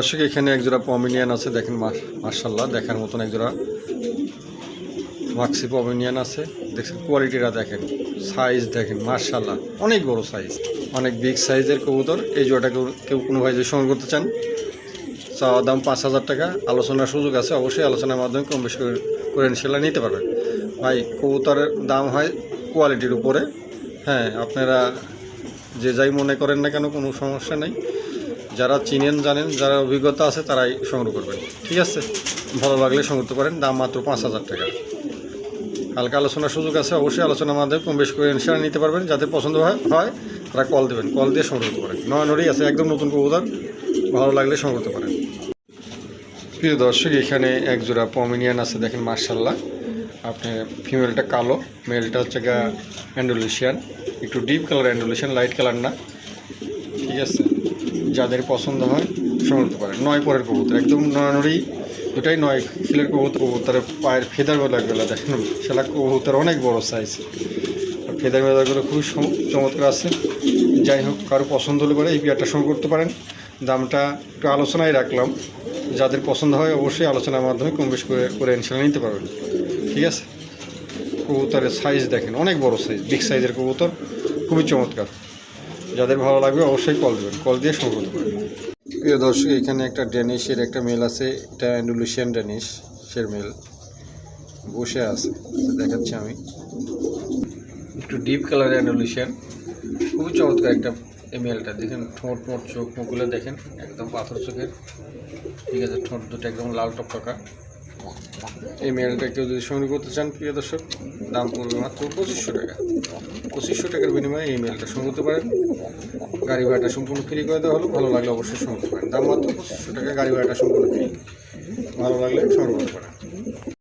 দর্শক এখানে একজোড়া পমিনিয়ান আছে, দেখেন মাশাআল্লাহ দেখার মতন একজোড়া মাক্সি পমিনিয়ান আছে। দেখছেন কোয়ালিটিটা দেখেন, সাইজ দেখেন মাশাআল্লাহ অনেক বড় সাইজ, অনেক বিগ সাইজের কবুতর। এই জোড়াটা কেউ কোনো ভাই যদি সংগ্রহ করতে চান, চাওয়া দাম 5,000 টাকা, আলোচনার সুযোগ আছে, অবশ্যই আলোচনার মাধ্যমে কম বেশি করে ইনশাল্লাহ নিতে পারবেন। ভাই কবুতরের দাম হয় কোয়ালিটির উপরে। হ্যাঁ, আপনারা যে যাই মনে করেন না কেন কোনো সমস্যা নেই, যারা চিনেন জানেন, যারা অভিজ্ঞতা আছে তারাই সংগ্রহ করবেন, ঠিক আছে? ভালো লাগলে সংগ্রহ করতে পারেন, দাম মাত্র 5,000 টাকা। হালকা আলোচনার সুযোগ আছে, অবশ্যই আলোচনার মাধ্যমে কম বেশি করে ইনশাল্লাহ নিতে পারবেন। যাদের পছন্দ হয় তারা কল দেবেন, কল দিয়ে সংগ্রহ করতে পারেন। নড়ি আছে, একদম নতুন কবুতর, ভালো লাগলে সংগ্রহ করতে পারেন। প্রিয় দর্শক এখানে এক জোড়া পমিনিয়ান আছে, দেখেন মাশাআল্লাহ। আপনার ফিমেলটা কালো, মেলটা হচ্ছে অ্যান্ডোলেশিয়ান, একটু deep colour Andalusian, light colour না, ঠিক আছে? যাদের পছন্দ হয় সংগ্রহ করতে পারেন। 9 পরের কবুতর, একদম নড়ি, দুটাই 9 খিলের কবুতর। কবুতরের পায়ের ফেদার বেলাগুলো দেখেন, সেটা কবুতর অনেক বড় সাইজ, ফেদার বেলাগুলো খুবই চমৎকার আছে। যাই হোক, কারো পছন্দ হলে পরে এই পেয়ারটা সংগ্রহ করতে পারেন। দামটা একটু আলোচনায় রাখলাম, যাদের পছন্দ হয় অবশ্যই আলোচনার মাধ্যমে কম বেশি করে ইনশাল্লাহ নিতে পারবেন, ঠিক আছে? কবুতরের সাইজ দেখেন, অনেক বড় সাইজ, বিগ সাইজের কবুতর, খুবই চমৎকার। যাদের ভালো লাগবে অবশ্যই কল দেবেন, কল দিয়ে সংগ্রহ করতে পারেন। প্রিয় দর্শক এখানে একটা ড্যানিশের একটা মেল আছে, এটা অ্যান্ডোলেশিয়ান ড্যানিশের মেল বসে আছে, দেখাচ্ছি আমি। একটু ডিপ কালার অ্যান্ডোলেশিয়ান, খুবই চমৎকার একটা এই মেলটা। দেখেন ঠোঁট চোখ মুখগুলো দেখেন, একদম পাথর চোখের, ঠিক আছে? ঠোঁট দুটো একদম লাল টকটকা। এই মেলটা কেউ যদি সংগ্রহ করতে চান প্রিয় দর্শক, দাম পড়বে মাত্র 2500 টাকা। 2500 টাকার বিনিময়ে এই মেলটা সংগ্রহ করতে পারেন। গাড়ি ভাড়াটা সম্পূর্ণ ফ্রি করে দেওয়া হলো, ভালো লাগলে অবশ্যই সংগ্রহ করতে পারেন। দাম মাত্র 2500 টাকা, গাড়ি ভাড়াটা সম্পূর্ণ ফ্রি, ভালো লাগলে সংগ্রহ করতে পারেন।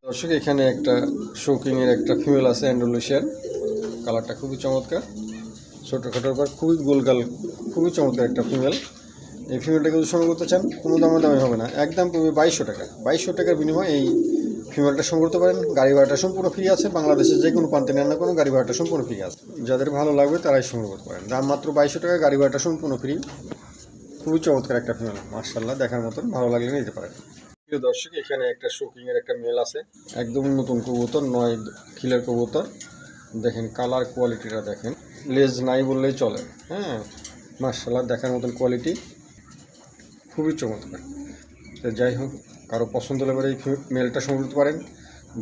দর্শক এখানে একটা শৌকিংয়ের একটা ফিমেল আছে, অ্যান্ডোলেশিয়ান, কালারটা খুবই চমৎকার, ছোটোখাটোর পর খুবই গোলগাল, খুবই চমৎকার একটা ফিমেল। এই ফিমেলটাকে যদি সংগ্রহ করতে চান কোনো দামে হবে না, একদম পড়বে 2200 টাকা। 2200 টাকার বিনিময়ে এই ফিমেলটা সংগ্রহ করতে পারেন। গাড়ি ভাড়াটা সম্পূর্ণ ফ্রি আছে, বাংলাদেশের যে কোনো প্রান্তে নেন না কোনো, গাড়ি ভাড়াটা সম্পূর্ণ ফ্রি আছে। যাদের ভালো লাগবে তারাই সংগ্রহ করতে পারেন। দাম মাত্র 2200 টাকা, গাড়ি ভাড়াটা সম্পূর্ণ ফ্রি। খুবই চমৎকার একটা ফিমেল, মাশাআল্লাহ দেখার মতন, ভালো লাগলে নিতে পারেন। প্রিয় দর্শক এখানে একটা শৌকিংয়ের একটা মেল আছে, একদম নতুন কবুতর, 9 খিলের কবুতর। দেখেন কালার কোয়ালিটিটা দেখেন, লেজ নাই বললেই চলে। হ্যাঁ, মাশাআল্লাহ দেখার মতন কোয়ালিটি, খুবই চমৎকার। তো যাই হোক, কারো পছন্দ হলে পরে এই মেলটা সংগ্রহ করতে পারেন।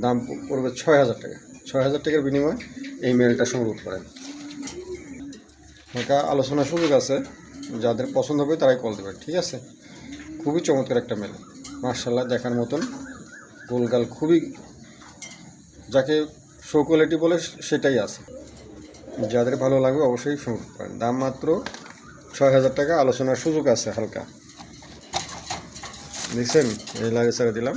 দাম পড়বে 6000 টাকা। 6000 টাকার বিনিময়ে এই মেলটা সংগ্রহ করতে পারেন। হালকা আলোচনার সুযোগ আছে, যাদের পছন্দ হবে তারাই কল দেবেন, ঠিক আছে? খুবই চমৎকার একটা মেল, মাশাআল্লাহ দেখার মতন, গোলগাল, খুবই, যাকে শো কোয়ালিটি বলে সেটাই আছে। যাদের ভালো লাগবে অবশ্যই সংগ্রহ করতে পারেন। দাম মাত্র 6000 টাকা, আলোচনার সুযোগ আছে হালকা। দেখছেন, এই লাগে ছেড়ে দিলাম।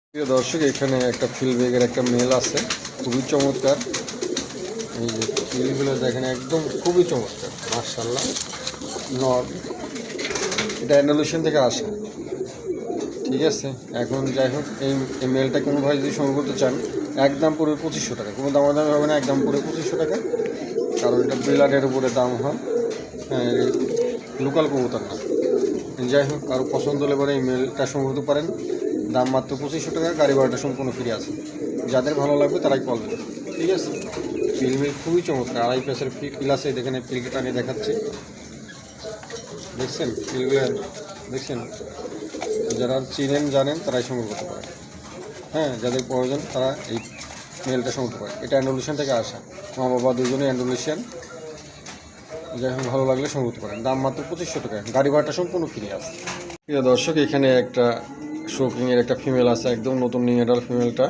প্রিয় দর্শক এখানে একটা ফিলবেগের একটা মেল আছে, খুবই চমৎকার। এই যে ফিলগুলো দেখেন, একদম খুবই চমৎকার, মাশাআল্লাহ। এটা অ্যান্ডোলেশিয়ান থেকে আসে, ঠিক আছে? এখন যাই হোক, এই মেলটা কোনো ভাই যদি সংগ্রহ করতে চান, একদম পড়বে 2500 টাকা, কোনো দামাদামি হবে না, একদম পড়বে 2500 টাকা। কারণ এটা ব্রিলারের উপরে দাম হয়, হ্যাঁ, লোকাল কবুতর না। যাই হোক, কারো পছন্দ হলে পরে এই মেলটা সংগ্রহ করতে পারেন। দাম মাত্র 2500 টাকা, গাড়ি ভাড়াটা সম্পূর্ণ ফ্রি আছে। যাদের ভালো লাগবে তারাই কল দেবে, ঠিক আছে? ফিল খুবই চমৎকার, 2.5 পেসের ফিল আছে, দেখেন ফিলকে টানিয়ে দেখাচ্ছি, দেখছেন ফিলগুলো দেখছেন? যারা চিনেন জানেন তারাই সংগ্রহ করতে পারেন। হ্যাঁ, যাদের প্রয়োজন তারা এই মেলটা সংগ্রহ করতে পারে। এটা অ্যান্ডোলেশিয়ান থেকে আসা, মা বাবা দুজনেই অ্যান্ডোলেশিয়ান। যাই হোক, ভালো লাগলে সংগ্রহ করতে পারেন। দাম মাত্র 2500 টাকা, গাড়ি ভাড়াটা সম্পূর্ণ ফ্রি আছে। প্রিয় দর্শক এখানে একটা শৌকিংয়ের একটা ফিমেল আছে, একদম নতুন নিউডাল ফিমেলটা।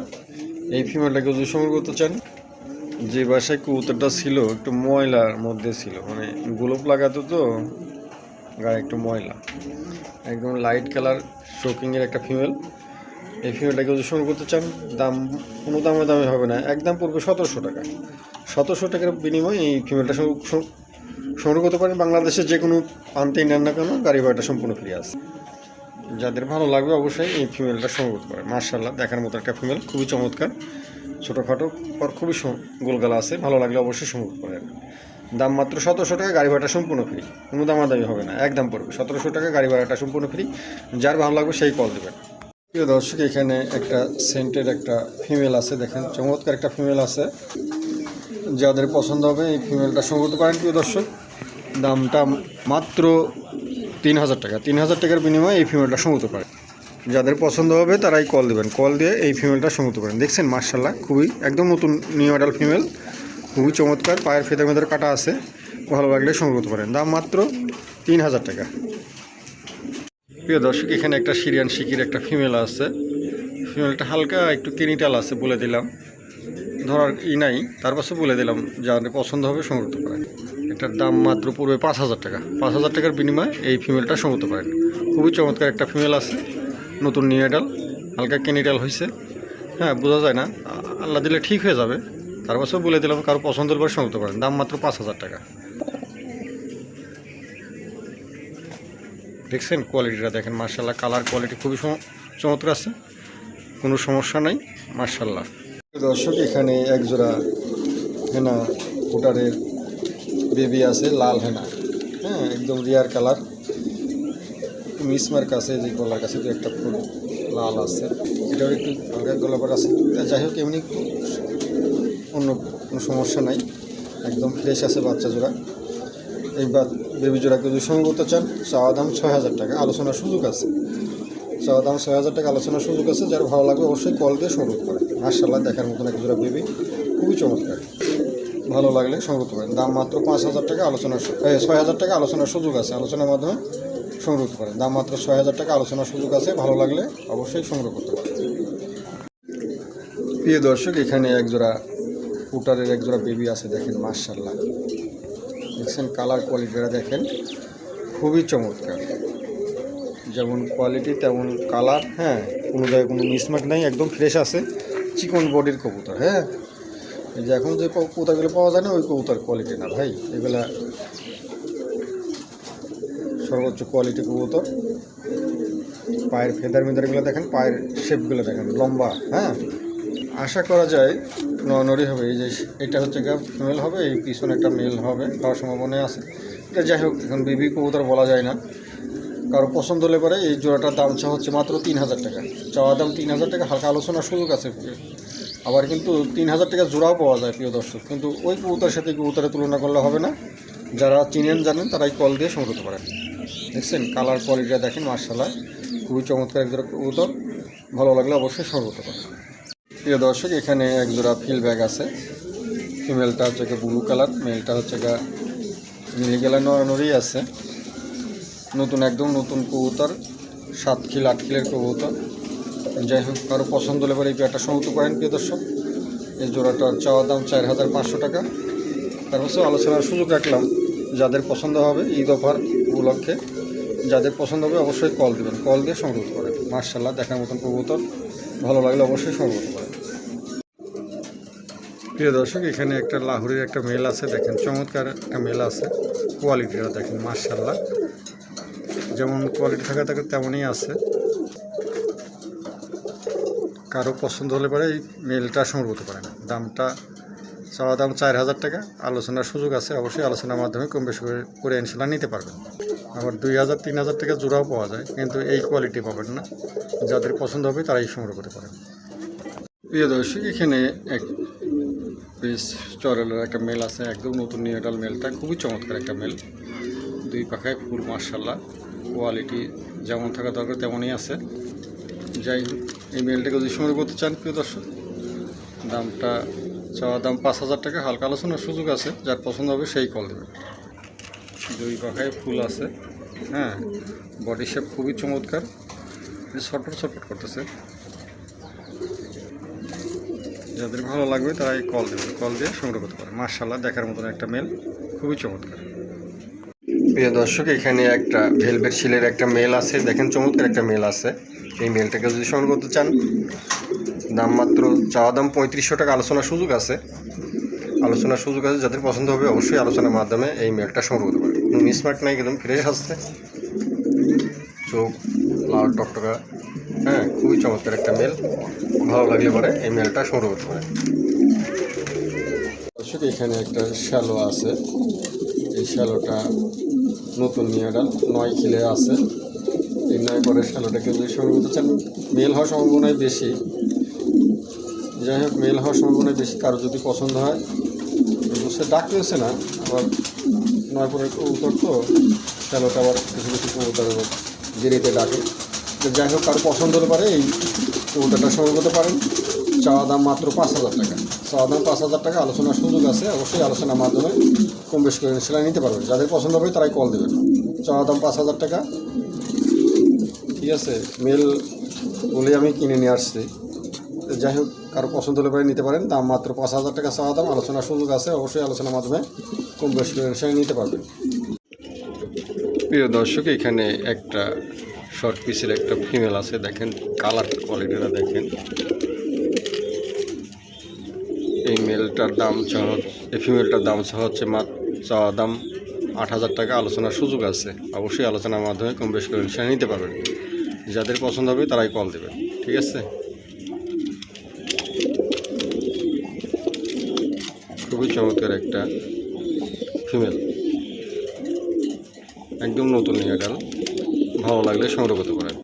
এই ফিমেলটাকে যদি সংগ্রহ করতে চান, যে বাসায় কবুতরটা ছিল একটু ময়লার মধ্যে ছিল, মানে গোলপ লাগাতো তো গায়ে একটু ময়লা, একদম লাইট কালার শৌকিংয়ের একটা ফিমেল। এই ফিমেলটাকে যদি সংগ্রহ করতে চান, দাম কোনো দামে হবে না, একদম পড়বে 1700 টাকা। 1700 টাকার বিনিময়ে এই ফিমেলটা সংগ্রহ করতে পারেন। বাংলাদেশের যে কোনো প্রান্তেই নেন না কেন, গাড়ি ভাড়াটা সম্পূর্ণ ফ্রি আছে। যাদের ভালো লাগবে অবশ্যই এই ফিমেলটা সংগ্রহ করতে পারেন। মাশাআল্লাহ দেখার মতো একটা ফিমেল, খুবই চমৎকার, ছোটোখাটো পর খুবই গোলগালা আছে, ভালো লাগলে অবশ্যই সংগ্রহ করতে পারেন। দাম মাত্র 1700 টাকা, গাড়ি ভাড়াটা সম্পূর্ণ ফ্রি, কোনো দামাদামি হবে না, একদম পড়বে 1700 টাকা, গাড়ি ভাড়াটা সম্পূর্ণ ফ্রি। যার ভালো লাগবে সেই কল দেবেন। প্রিয় দর্শক, এখানে একটা সেন্টের একটা ফিমেল আছে, দেখেন চমৎকার একটা ফিমেল আছে। যাদের পছন্দ হবে এই ফিমেলটা সংগ্রহ করতে পারেন। প্রিয় দর্শক, দামটা মাত্র 3000 টাকা, 3000 টাকার বিনিময়ে এই ফিমেলটা সংগ্রহ করতে পারেন। যাদের পছন্দ হবে তারাই কল দেবেন, কল দিয়ে এই ফিমেলটা সংগ্রহ করতে পারেন। দেখছেন মার্শাল্লাহ, খুবই একদম নতুন নিউ মডেল ফিমেল, খুবই চমৎকার, পায়ের ফেদার মেদার কাটা আছে, ভালো লাগলে সংগ্রহ করতে পারেন। দাম মাত্র 3000 টাকা। প্রিয় দর্শক, এখানে একটা সিরিয়ান শিকির একটা ফিমেল আছে। ফিমেলটা হালকা একটু কেনিটাল আছে, বলে দিলাম, ধরার নাই, তার পাশে বলে দিলাম, যাদের পছন্দ হবে সংগ্রহ করতে পারেন। এটার দাম মাত্র পড়বে 5000 টাকা। 5000 টাকার বিনিময়ে এই ফিমেলটা সংগ্রহ করতে পারেন। খুবই চমৎকার একটা ফিমেল আছে, নতুন নিউডাল, হালকা কেনিটাল হয়েছে, হ্যাঁ বোঝা যায় না, আল্লাহ দিলে ঠিক হয়ে যাবে। তার পাশেও বলে দিলাম, কারো পছন্দ হলে সংগ্রহ করতে পারেন। দাম মাত্র 5000 টাকা। দেখছেন কোয়ালিটিটা, দেখেন মার্শাল্লাহ, কালার কোয়ালিটি খুবই চমৎকার আছে, কোনো সমস্যা নাই, মার্শাল্লাহ। দর্শক, এখানে একজোড়া হেনা ফুটারের বেবি আছে, লাল হেনা, হ্যাঁ একদম রিয়ার কালার, মিসমার্ক আছে, যে গলার কাছে যে একটা ফুল লাল আছে, এটাও একটু হালকা গোলাপার আছে। যাই হোক, এমনি অন্য কোনো সমস্যা নাই, একদম ফ্রেশ আছে বাচ্চা জোড়া। এই বেবি জোড়াকে যদি সংগ্রহ করতে চান, চাওয়া দাম 6000 টাকা, আলোচনার সুযোগ আছে। চাওয়া দাম 6000 টাকা, আলোচনার সুযোগ আছে। যার ভালো লাগবে অবশ্যই কল দিয়ে সংগ্রহ করে। মার্শাল্লাহ, দেখার মতন এক জোড়া বেবি, খুবই চমৎকার, ভালো লাগলে সংগ্রহ করতে পারেন। দাম মাত্র 5000 টাকা, আলোচনার 6000 টাকা, আলোচনার সুযোগ আছে, আলোচনার মাধ্যমে সংগ্রহ করতে পারেন। দাম মাত্র 6000 টাকা, আলোচনার সুযোগ আছে, ভালো লাগলে অবশ্যই সংগ্রহ করতে পারেন। প্রিয় দর্শক, এখানে একজোড়া ফুটারের একজোড়া বেবি আছে, দেখেন মার্শাল্লাহ, দেখছেন কালার কোয়ালিটিটা দেখেন, খুবই চমৎকার, যেমন কোয়ালিটি তেমন কালার, হ্যাঁ কোনো জায়গায় কোনো মিসমার্ক নাই, একদম ফ্রেশ আছে, চিকন বডির কবুতর। হ্যাঁ, এই যে এখন যে কবুতরগুলো পাওয়া যায় না, ওই কবুতর কোয়ালিটি না ভাই, এগুলা সর্বোচ্চ কোয়ালিটি কবুতর। পায়ের ফেদার মেদারগুলো দেখেন, পায়ের শেপগুলো দেখেন, লম্বা। হ্যাঁ, আশা করা যায় নরই হবে। এই যে এটা হচ্ছে গা ফিমেল হবে, এই পিছনে একটা মেল হবে, হওয়ার সম্ভাবনা আছে। এটা যাই হোক, এখন বেবি কবুতর বলা যায় না, কারো পছন্দ হলে পরে এই জোড়াটার দাম হচ্ছে মাত্র 3000 টাকা। চাওয়া দাম 3000 টাকা, হালকা আলোচনার সুযোগ আছে। আবার কিন্তু 3000 টাকা জোড়াও পাওয়া যায় প্রিয় দর্শক, কিন্তু ওই কবুতরের সাথে কবুতরের তুলনা করলে হবে না। যারা চিনেন জানেন তারাই কল দিয়ে সংগ্রহ করতে পারেন। দেখছেন কালার কোয়ালিটিটা দেখেন, মার্শাল্লাহ, খুবই চমৎকার এক জোড়া কবুতর, ভালো লাগলে অবশ্যই সংগ্রহ করতে পারেন। প্রিয় দর্শক, এখানে এক জোড়া ফিল ব্যাগ আছে। ফিমেলটা হচ্ছে গিয়ে ব্লু কালার, মেলটা হচ্ছে গা নীল কালার, নড়ানড়ি আছে, নতুন একদম নতুন কবুতর, 7 খিল 8 খিলের কবুতর। যাই হোক, কারো পছন্দ হলে পরে এই পেয়ারটা সংগ্রহ করেন। প্রিয় দর্শক, এই জোড়াটার চাওয়া দাম 4500 টাকা। তারপর আলোচনার সুযোগ রাখলাম, যাদের পছন্দ হবে ঈদ অফার উপলক্ষে, যাদের পছন্দ হবে অবশ্যই কল দেবেন, কল দিয়ে সংগ্রহ করেন। মার্শাল্লাহ, দেখার মতন কবুতর, ভালো লাগলে অবশ্যই সংগ্রহ করেন। প্রিয় দর্শক, এখানে একটা লাহোরের একটা মেল আছে, দেখেন চমৎকার একটা মেল আছে, কোয়ালিটিটা দেখেন মার্শাল্লাহ, যেমন কোয়ালিটি থাকা থাকে তেমনই আছে। কারো পছন্দ হলে পরে এই মেলটা সংগ্রহ করতে পারেন। দামটা চাওয়া দাম 4000 টাকা, আলোচনার সুযোগ আছে, অবশ্যই আলোচনার মাধ্যমে কম বেশি করে ইনশাল্লাহ নিতে পারবেন। আবার 2000-3000 টাকা জোড়াও পাওয়া যায়, কিন্তু এই কোয়ালিটি পাবেন না। যাদের পছন্দ হবে তারাই সংগ্রহ করতে পারেন। প্রিয় দর্শক, এখানে এক বেশ চরেলের একটা মেল আছে, একদম নতুন নিউডাল মেলটা, খুবই চমৎকার একটা মেল, 2 পাখায় ফুল, মার্শাল্লাহ, কোয়ালিটি যেমন থাকা দরকার তেমনই আছে। যাই হোক, এই মেলটাকে যদি সংগ্রহ করতে চান প্রিয় দর্শক, দামটা চাওয়া দাম 5000 টাকা, হালকা আলোচনার সুযোগ আছে। যার পছন্দ হবে সেই কল দেবেন। 2 পাখায় ফুল আছে, হ্যাঁ বডি শেপ খুবই চমৎকার, ছটফট ছটফট করতেছে। যাদের ভালো লাগবে তারাই কল দেবেন, কল দিয়ে সংগ্রহ করতে পারেন। মার্শাল্লাহ, দেখার মতন একটা মেল, খুবই চমৎকার। প্রিয় দর্শক, এখানে একটা ভেলভেট শিলের একটা মেল আছে, দেখেন চমৎকার একটা মেল আছে। এই মেলটাকে যদি সংগ্রহ করতে চান, দাম মাত্র চাওয়া দাম 3500 টাকা, আলোচনার সুযোগ আছে, আলোচনার সুযোগ আছে। যাদের পছন্দ হবে অবশ্যই আলোচনার মাধ্যমে এই মেলটা সংগ্রহ করতে পারেন। মিসমার্ক নাই, একদম ফ্রেশ আসছে, চোখ লাল টকটকা, হ্যাঁ খুবই চমৎকার একটা মেল, ভালো লাগলে পরে এই মেলটা সংগ্রহ করতে পারেন। দর্শক এখানে একটা শ্যালো আছে, এই শ্যালোটা নতুন নিয়েডাল 9 কিলো আছে। এই 9 করে শ্যালোটাকে যদি সংগ্রহ করতে চান, মেল হওয়ার সম্ভাবনাই বেশি। যাই হোক, মেল হওয়ার সম্ভাবনাই বেশি। কারো যদি পছন্দ হয়, বুঝতে ডাকতেছে না, আবার 9 পরের কবুতর তো শ্যালোটা আবার কিছু কিছু কবুতর দেরিতে ডাকে। যাই হোক, কারো পছন্দ হতে পারে এই কবুতরটা সংগ্রহ করতে পারেন। চাওয়া দাম মাত্র 5,000 টাকা। চাওয়া দাম 5,000 টাকা, আলোচনার সুযোগ আছে। অবশ্যই আলোচনার মাধ্যমে কম বেশি করে সেলাই নিতে পারবেন। যাদের পছন্দ হবে তারাই কল দেবেন। চাওয়া দাম 5,000 টাকা, ঠিক আছে। মেল বলে আমি কিনে নিয়ে আসছি। যাই হোক, কারো পছন্দ হলে পরে নিতে পারেন। দাম মাত্র 5,000 টাকা চাওয়া দাম, আলোচনার সুযোগ আছে। অবশ্যই আলোচনার মাধ্যমে কম বেশি করে সেলাই নিতে পারবেন। প্রিয় দর্শক, এখানে একটা শর্ট পিসের একটা ফিমেল আছে, দেখেন কালার কোয়ালিটিটা দেখেন। এই মেলটার দাম এই ফিমেলটার দাম হচ্ছে চাওয়া দাম 8,000 টাকা, আলোচনার সুযোগ আছে। অবশ্যই আলোচনার মাধ্যমে কম বেশি করে সেলাই নিতে পারবেন। যাদের পছন্দ হবে তারাই কল দেবেন, ঠিক আছে। খুবই চমৎকার একটা ফিমেল, একদম নতুন নিয়েডাল, ভালো লাগলে সংগ্রহ করতে পারেন।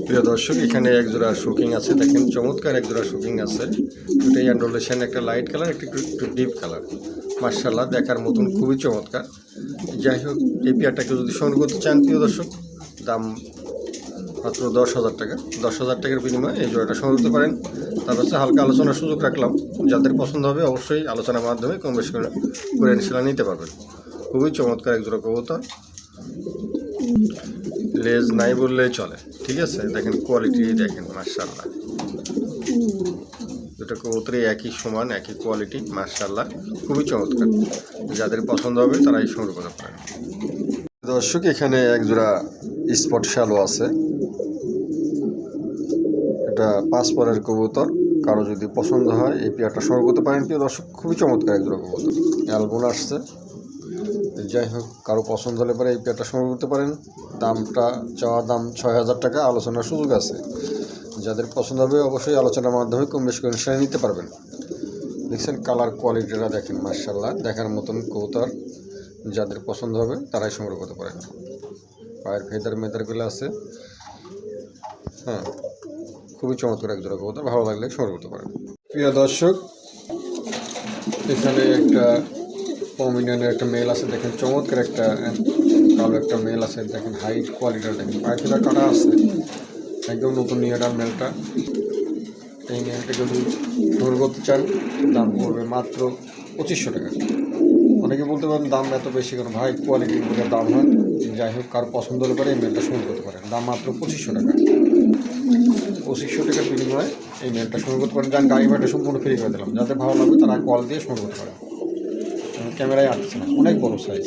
প্রিয় দর্শক, এখানে একজোড়া শুকিং আছে, দেখেন চমৎকার একজোড়া শুকিং আছে। দুটোই অ্যান্ড্রোলেশন, একটা লাইট কালার, একটা একটু ডিপ কালার। মার্শাল্লাহ, দেখার মতন খুবই চমৎকার। যাই হোক, এই পেয়ারটাকে যদি সংগ্রহ করতে চান প্রিয় দর্শক, দাম মাত্র 10,000 টাকা। 10,000 টাকার বিনিময়ে এই জোড়াটা সংগ্রহ করতে পারেন। তারপর হচ্ছে হালকা আলোচনার সুযোগ রাখলাম। যাদের পছন্দ হবে অবশ্যই আলোচনার মাধ্যমে কম বেশি করে সেলাই নিতে পারবেন। খুবই চমৎকার একজোড়া কবুতর, লেজ নাই বললেই চলে, ঠিক আছে। দেখেন কোয়ালিটি, দেখেন মার্শাল্লাহ, দুটো কবুতরই একই সমান, একই কোয়ালিটি, মার্শাল্লাহ, খুবই চমৎকার। যাদের পছন্দ হবে তারাই সংগ্রহ করতে পারেন। দর্শক, এখানে একজোড়া স্পট শ্যালো আছে, এটা 5 পরের কবুতর। কারো যদি পছন্দ হয় এই পেয়ারটা সংগ্রহ করতে পারেন প্রিয় দর্শক। খুবই চমৎকার একজোড়া কবুতর, অ্যালবন আসছে। যাই হোক, কারো পছন্দ হলে পরে এই পেয়ারটা সংগ্রহ করতে পারেন। দামটা চাওয়া দাম 6,000 টাকা, আলোচনার সুযোগ আছে। যাদের পছন্দ হবে অবশ্যই আলোচনার মাধ্যমে কম বেশি করে সেলাই নিতে পারবেন। দেখছেন কালার কোয়ালিটিটা দেখেন, মার্শাল্লাহ, দেখার মতন কবুতর। যাদের পছন্দ হবে তারাই সংগ্রহ করতে পারেন। পায়ের মেদারগুলো আছে, হ্যাঁ, খুবই চমৎকার একজোড়া কবুতর, ভালো লাগলে সংগ্রহ করতে পারেন। প্রিয় দর্শক, এখানে একটা পমিনিয়নের একটা মেল আছে, দেখেন চমৎকার একটা কালো একটা মেল আছে। দেখেন হাইট কোয়ালিটিটা দেখেন, পায়ের ফেদার কাটা আছে, একদম নতুন নিয়েডাল মেলটা। এই মেলটা যদি সংগ্রহ করতে চান, দাম পড়বে মাত্র 2500 টাকা। অনেকে বলতে পারেন দাম এত বেশি কেন ভাই, কোয়ালিটির উপরে দাম হয়। যাই হোক, কার পছন্দ হলে পরে এই মেলটা সংগ্রহ করতে পারেন। দাম মাত্র 2500 টাকা। 2500 টাকার বিনিময়ে এই মেলটা সংগ্রহ করতে পারেন। যান, গাড়ি ভাড়াটা সম্পূর্ণ ফ্রি করে দিলাম। যাদের ভালো লাগবে তারা কল দিয়ে সংগ্রহ করতে পারেন। ক্যামেরায় আসছে না, অনেক বড় সাইজ।